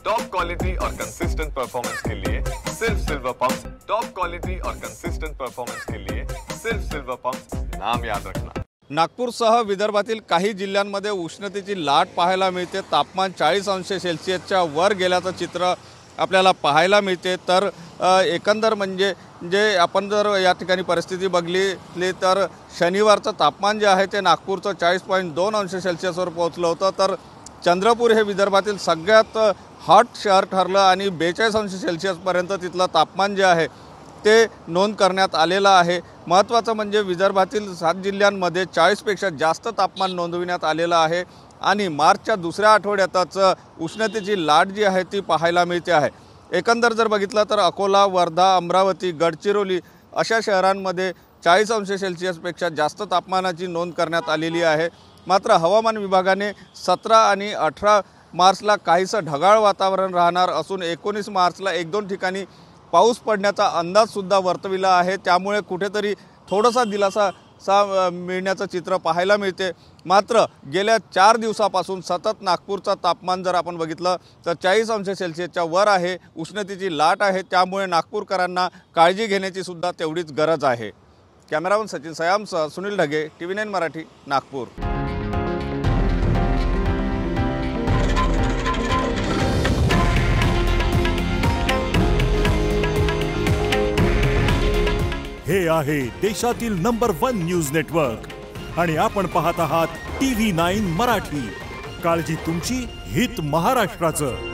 Top quality और consistent performance के लिए सिर्फ सिल्वर पंप्स। टॉप क्वालिटी और कंसिस्टेंट परफॉर्मेंस के लिए सिर्फ सिल्वर पंप्स, नाम याद रखना। नागपूरसह विदर्भातील काही जिल्ह्यांमध्ये उष्णतेची लाट पाहायला मिळते। तापमान 40 अंश सेल्सिअसच्या वर गेल्याचं चित्र आपल्याला पाहायला मिळते। तर एकंदर म्हणजे जे आपण जर या ठिकाणी परिस्थिती बघितली तर शनिवारचं तापमान जे आहे ते नागपूरचं 40.2 अंश सेल्सिअसवर पोहोचलं होतं। तर चंद्रपूर हे विदर्भातील सगळ्यात हॉट शहर ठरलं आणि 42 अंश सेल्सिअसपर्यंत तिथलं तापमान जे आहे ते नोंद करण्यात आलेलं आहे। महत्त्वाचं म्हणजे विदर्भातील 7 जिल्ह्यांमध्ये 40पेक्षा जास्त तापमान नोंदविण्यात आलेलं आहे आणि मार्चच्या दुसऱ्या आठवड्यातच उष्णतेची लाट जी आहे ती पाहायला मिळते आहे। एकंदर जर बघितलं तर अकोला, वर्धा, अमरावती, गडचिरोली अशा शहरांमध्ये 40 अंश सेल्सिअसपेक्षा जास्त तापमानाची नोंद करण्यात आलेली आहे। मात्र हवामान विभागाने 17 आणि 18 मार्चला काहीसं ढगाळ वातावरण राहणार असून 19 मार्चला 1-2 ठिकाणी पाऊस पडण्याचा अंदाजसुद्धा वर्तविला आहे। त्यामुळे कुठेतरी थोडासा दिलासा मिळण्याचं चित्र पाहायला मिळते। मात्र गेल्या 4 दिवसापासून सतत नागपूरचा तापमान जर आपण बघितलं तर 40 अंश सेल्सिअसच्या वर आहे। उष्णतेची लाट आहे, त्यामुळे नागपूरकरांना काळजी घेण्याची सुद्धा तेवढीच गरज आहे। कॅमेरामन सचिन सयामसह सुनील ढगे, TV9 मराठी, नागपूर। हे आहे देशातील नंबर 1 न्यूज नेटवर्क आणि आपण पाहत आहात TV9 मराठी। काळजी तुमची, हित महाराष्ट्राचं।